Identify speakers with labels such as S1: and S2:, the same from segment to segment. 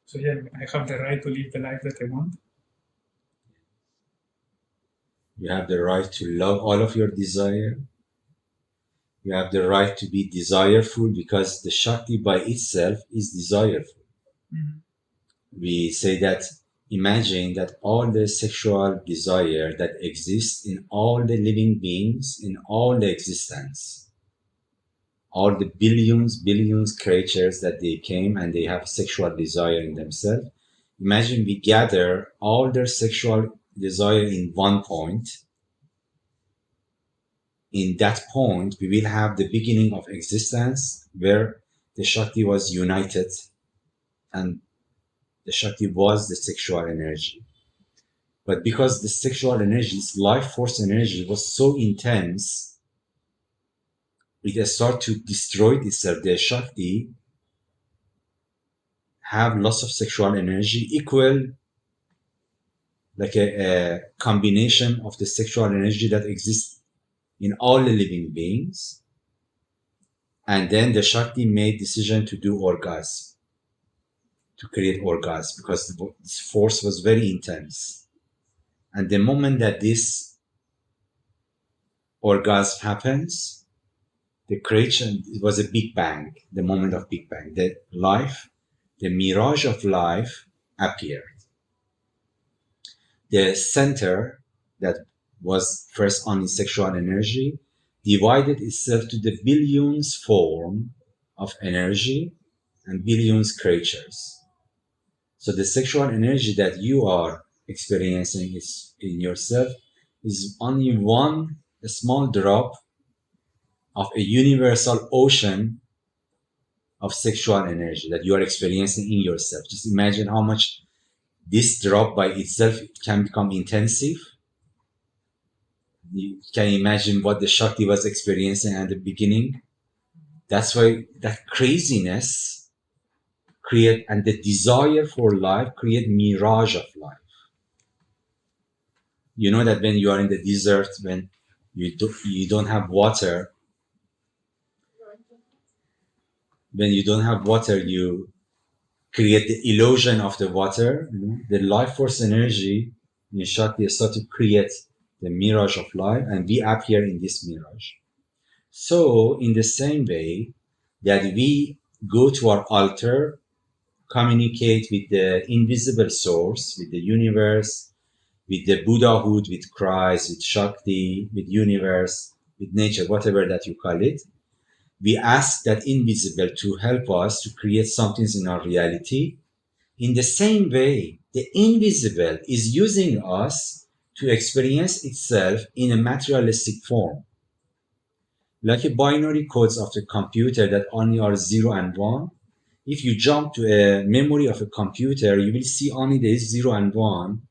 S1: So yeah, I have the right to live the life that I want.
S2: You have the right to love all of your desire. You have the right to be desireful because the Shakti by itself is desireful.
S1: Mm-hmm.
S2: We say that imagine that all the sexual desire that exists in all the living beings, in all the existence, all the billions creatures that they came and they have sexual desire in themselves. Imagine we gather all their sexual desire in one point. In that point, we will have the beginning of existence where the Shakti was united and the Shakti was the sexual energy. But because the sexual energy, this life force energy was so intense, it started to destroy itself. The Shakti have lots of sexual energy equal like a combination of the sexual energy that exists in all the living beings. And then the Shakti made decision to do orgasm, to create orgasm, because this force was very intense. And the moment that this orgasm happens, the creation, it was a big bang, the moment of big bang. The life, the mirage of life appeared. The center that was first only sexual energy divided itself to the billions form of energy and billions creatures. So the sexual energy that you are experiencing is in yourself is only one small drop of a universal ocean of sexual energy that you are experiencing in yourself. Just imagine how much this drop by itself can become intensive. You can imagine what the Shakti was experiencing at the beginning. That's why that craziness create and the desire for life create mirage of life. You know that when you are in the desert, when you don't have water, when you don't have water, you create the illusion of the water. You know? The life force energy in Shakti start to create the mirage of life, and we appear in this mirage. So, in the same way that we go to our altar, communicate with the invisible source, with the universe, with the Buddhahood, with Christ, with Shakti, with universe, with nature, whatever that you call it, we ask that invisible to help us to create something in our reality. In the same way, the invisible is using us to experience itself in a materialistic form. Like a binary codes of the computer that only are 0 and 1. If you jump to a memory of a computer, you will see only there is 0 and 1,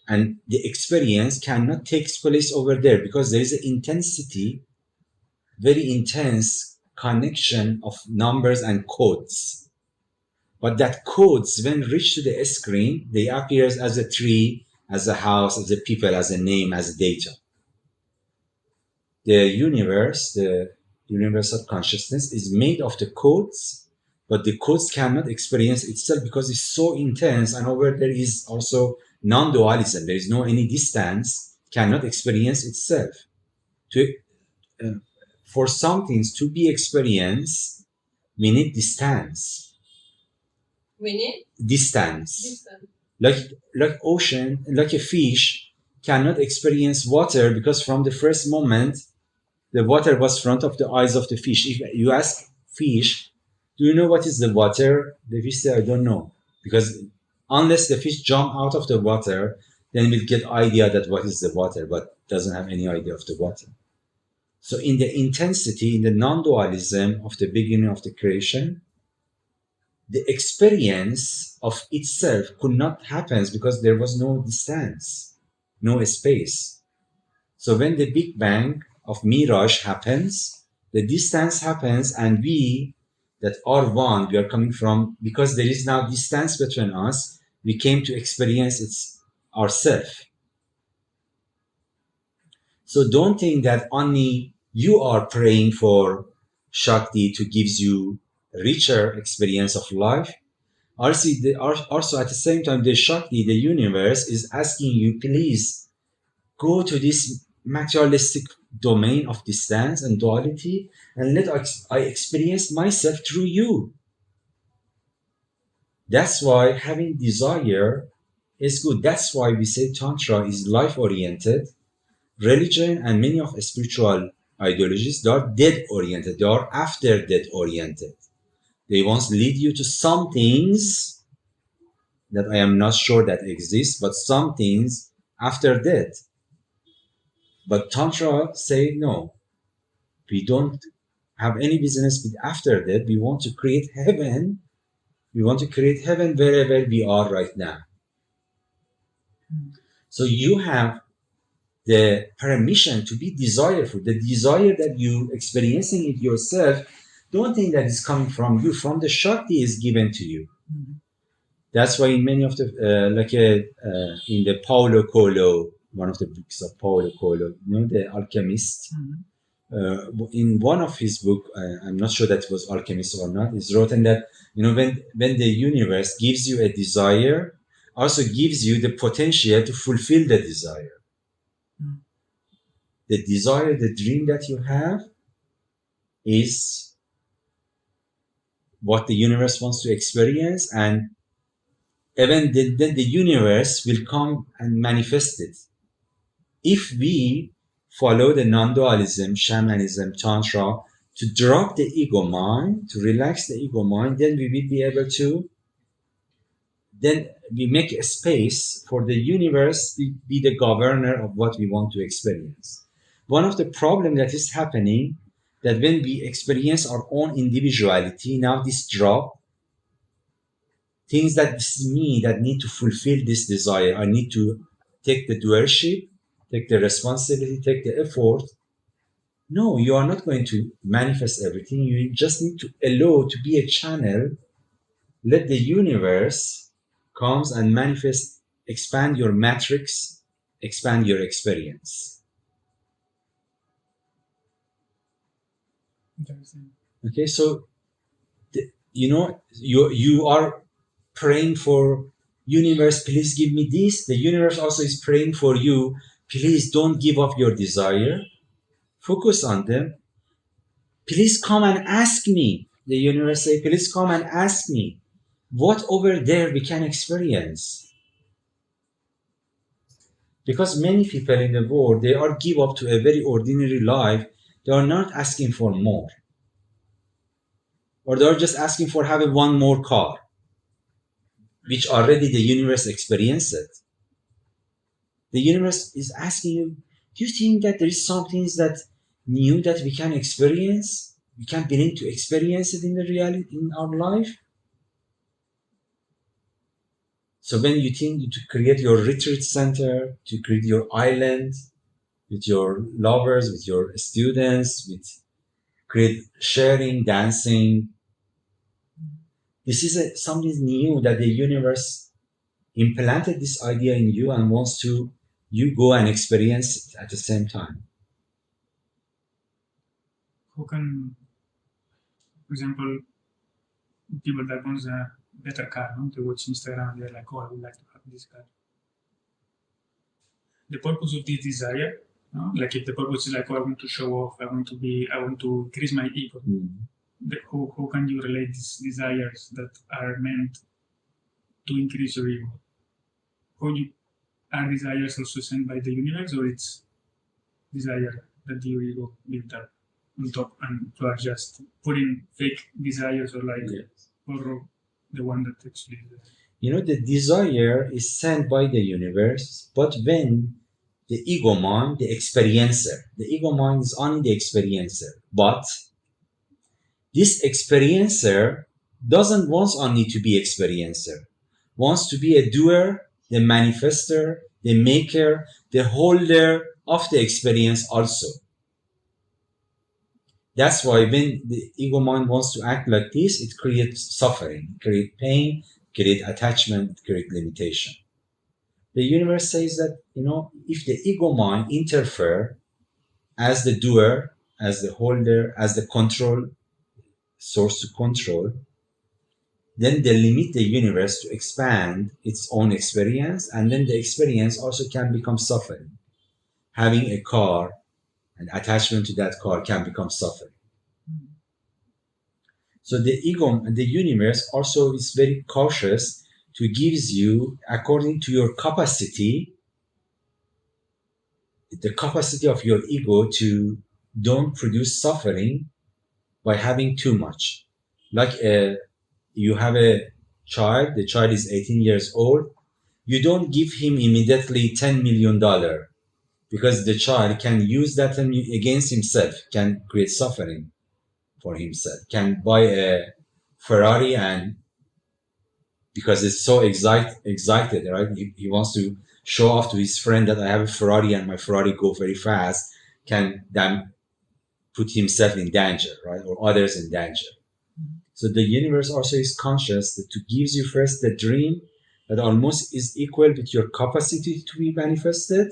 S2: and the experience cannot take place over there because there is an intensity, very intense connection of numbers and codes. But that codes, when reach to the screen, they appears as a tree, as a house, as a people, as a name, as data. The universe, the universal consciousness is made of the codes, but the codes cannot experience itself because it's so intense. And over there is also non-dualism. There is no any distance, cannot experience itself. To uh, for some things to be experienced, we need distance. We need distance. Like like ocean, like a fish cannot experience water because from the first moment the water was front of the eyes of the fish. If you ask fish, do you know what is the water? The fish say, I don't know. Because unless the fish jump out of the water, then we'll get idea that what is the water, but doesn't have any idea of the water. So in the intensity, in the non-dualism of the beginning of the creation, the experience of itself could not happen because there was no distance, no space. So when the Big Bang of mirage happens, the distance happens, and we that are one, we are coming from, because there is now distance between us, we came to experience it ourselves. So don't think that only you are praying for Shakti to gives you richer experience of life. Also at the same time, the Shakti, the universe, is asking you, please go to this materialistic domain of distance and duality, and let I experience myself through you. That's why having desire is good. That's why we say Tantra is life-oriented. Religion and many of spiritual ideologies, they are death-oriented. They are after-death-oriented. They once lead you to some things that I am not sure that exist, but some things after death. But Tantra say no, we don't have any business with after death. We want to create heaven. We want to create heaven wherever we are right now. So you have the permission to be desireful. The desire that you experiencing it yourself, don't think that is coming from you. From the Shakti is given to you. That's why in many of the in the Paulo Coelho, one of the books of Paulo Coelho, the alchemist. In one of his book, I'm not sure that it was alchemist or not, it's written that when the universe gives you a desire, also gives you the potential to fulfill the desire. The desire, the dream that you have, is what the universe wants to experience, and even then the universe will come and manifest it. If we follow the non-dualism, shamanism, tantra, to drop the ego mind, to relax the ego mind, then we will be able to, then we make a space for the universe to be the governor of what we want to experience. One of the problems that is happening, that when we experience our own individuality, now this drop, things that this is me that need to fulfill this desire, I need to take the doership, take the responsibility, take the effort. No, you are not going to manifest everything. You just need to allow to be a channel. Let the universe comes and manifest, expand your matrix, expand your experience.
S1: Interesting.
S2: Okay, so you are praying for universe, please give me this. The universe also is praying for you, please don't give up your desire. Focus on them. Please come and ask me. The universe say, please come and ask me. What over there we can experience? Because many people in the world, they are give up to a very ordinary life. They are not asking for more. Or they are just asking for having one more car, which already the universe experienced it. The universe is asking you, do you think that there is some things that new that we can experience? We can begin to experience it in the reality, in our life? So when you think to create your retreat center, to create your island with your lovers, with your students, with create sharing, dancing, this is something new that the universe implanted this idea in you and wants to you go and experience it at the same time.
S1: Who can, for example, people that want a better car, no? They watch Instagram, they're like, oh, I would like to have this car. The purpose of this desire, no? Like if the purpose is like, oh, I want to show off, I want to increase my ego. How can you relate these desires that are meant to increase your ego? Are desires also sent by the universe, or it's desire that your ego built up on top, and you are just putting fake desires, or like or the one that actually
S2: the desire is sent by the universe, but when the ego mind, the ego mind is only the experiencer, but this experiencer doesn't want only to be experiencer, wants to be a doer, the manifester, the maker, the holder of the experience also. That's why when the ego mind wants to act like this, it creates suffering, creates pain, creates attachment, creates limitation. The universe says that, if the ego mind interfere as the doer, as the holder, as the control, source to control, then they limit the universe to expand its own experience, and then the experience also can become suffering. Having a car and attachment to that car can become suffering. So the ego and the universe also is very cautious to gives you, according to your capacity, the capacity of your ego to don't produce suffering by having too much. Like you have a child, the child is 18 years old, you don't give him immediately $10 million because the child can use that against himself, can create suffering for himself, can buy a Ferrari and because it's so excited, right? He wants to show off to his friend that I have a Ferrari and my Ferrari go very fast, can then put himself in danger, right? Or others in danger. So the universe also is conscious that to gives you first the dream that almost is equal with your capacity to be manifested.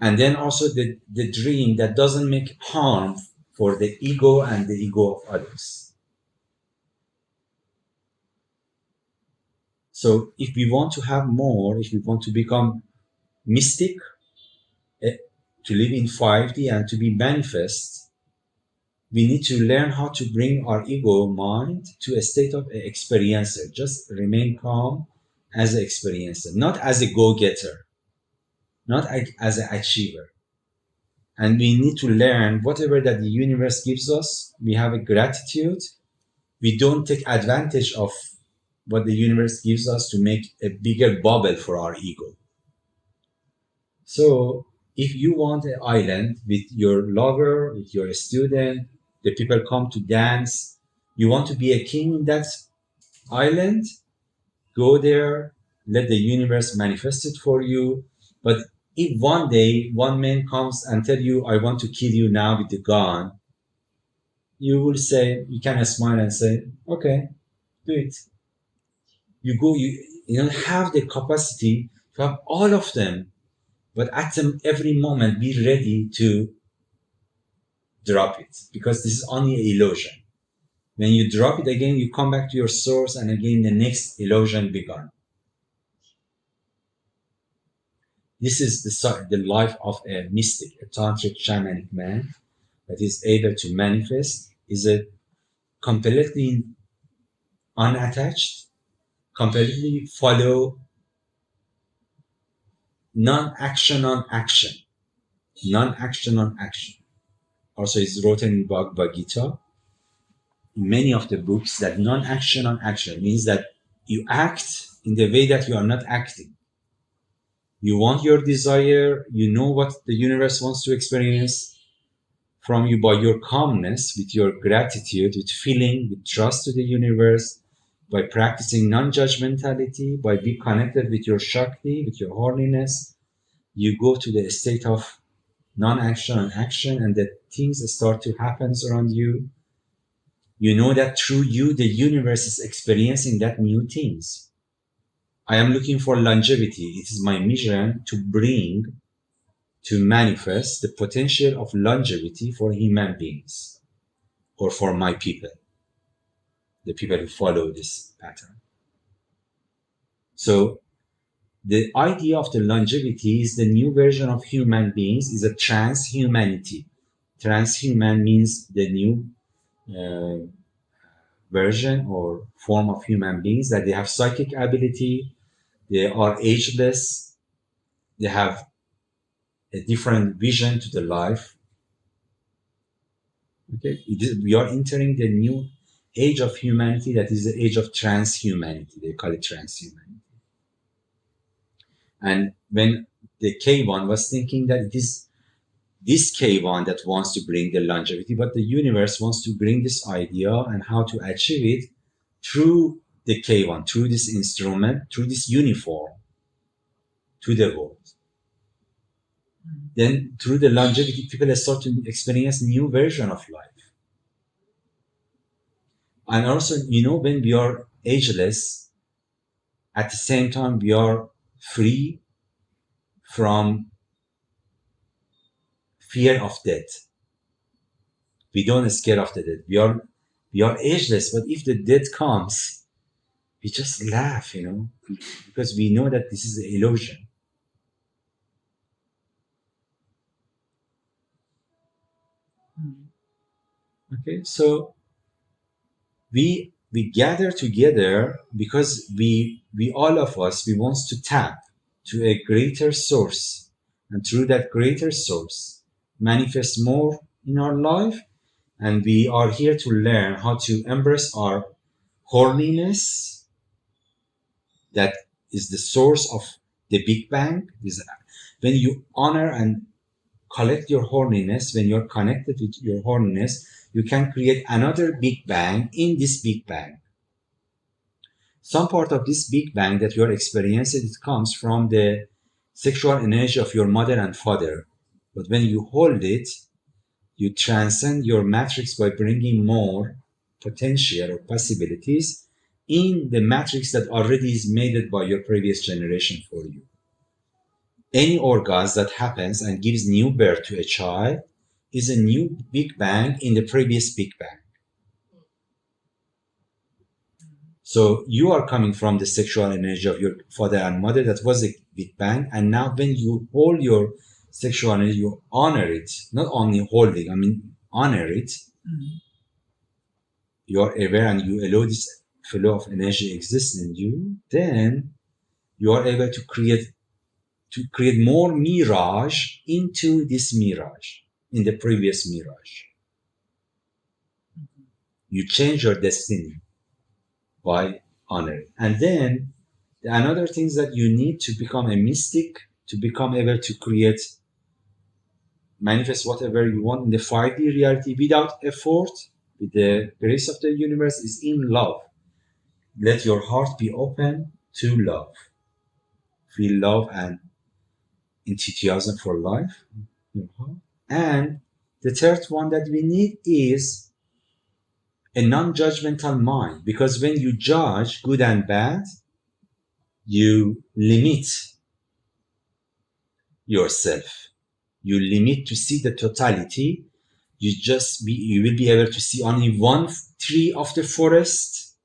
S2: And then also the dream that doesn't make harm for the ego and the ego of others. So if we want to have more, if we want to become mystic, to live in 5D and to be manifest, we need to learn how to bring our ego mind to a state of an experiencer. Just remain calm as an experiencer, not as a go-getter, not as an achiever. And we need to learn whatever that the universe gives us, we have a gratitude. We don't take advantage of what the universe gives us to make a bigger bubble for our ego. So if you want an island with your lover, with your student, the people come to dance, you want to be a king in that island, go there, let the universe manifest it for you. But if one day one man comes and tell you, I want to kill you now with the gun, you will say, you can smile and say, okay, do it. You go, you don't have the capacity to have all of them, but at every moment be ready to drop it, because this is only an illusion. When you drop it again, you come back to your source, and again the next illusion begun. This is the life of a mystic, a tantric shamanic man that is able to manifest, is a completely unattached, completely follow non-action on action. Non-action on action. Also is written in Bhagavad Gita, in many of the books, that non-action on action means that you act in the way that you are not acting. You want your desire, you know what the universe wants to experience from you by your calmness, with your gratitude, with feeling, with trust to the universe, by practicing non-judgmentality, by being connected with your Shakti, with your holiness. You go to the state of non-action and action, and the things start to happen around you. You know that through you, the universe is experiencing that new things. I am looking for longevity. It is my mission to manifest the potential of longevity for human beings, or for my people, the people who follow this pattern. So the idea of the longevity is the new version of human beings, is a transhumanity. Transhuman means the new version or form of human beings, that they have psychic ability, they are ageless, they have a different vision to the life. Okay, we are entering the new age of humanity, that is the age of transhumanity. They call it transhumanity. And when the K1 was thinking that it is this K1 that wants to bring the longevity, but the universe wants to bring this idea and how to achieve it through the K1, through this instrument, through this uniform to the world. Then through the longevity, people start to experience new version of life. And also, when we are ageless, at the same time, we are free from fear of death. We don't scare of the death. We are We are ageless, but if the death comes, we just laugh, because we know that this is an illusion. Okay, so we gather together because we all of us, we want to tap to a greater source, and through that greater source manifest more in our life. And we are here to learn how to embrace our holiness, that is the source of the Big Bang. When you honor and collect your holiness, when you're connected with your holiness, you can create another Big Bang in this Big Bang. Some part of this Big Bang that you're experiencing, it comes from the sexual energy of your mother and father. But when you hold it, you transcend your matrix by bringing more potential or possibilities in the matrix that already is made by your previous generation for you. Any orgasm that happens and gives new birth to a child is a new Big Bang in the previous Big Bang. So you are coming from the sexual energy of your father and mother. That was a Big Bang. And now when you hold your sexual energy, you honor it. Not only holding, honor it. You are aware and you allow this flow of energy exists in you. Then you are able to create more mirage into this mirage, in the previous mirage. You change your destiny by honoring. And then another thing is that you need to become a mystic to become able to manifest whatever you want in the 5D reality without effort, with the grace of the universe, is in love. Let your heart be open to love. Feel love and enthusiasm for life. And the third one that we need is a non-judgmental mind, because when you judge good and bad, you limit yourself. You limit to see the totality. You will be able to see only one tree of the forest.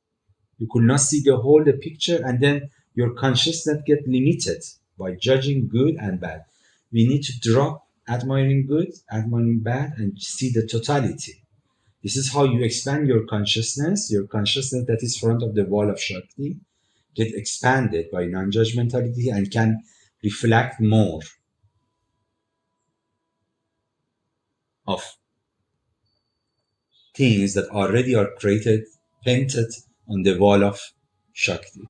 S2: You could not see the picture, and then your consciousness get limited by judging good and bad. We need to drop admiring good, admiring bad, and see the totality. This is how you expand your consciousness that is front of the wall of Shakti, get expanded by non-judgmentality and can reflect more of things that already are created, painted on the wall of Shakti.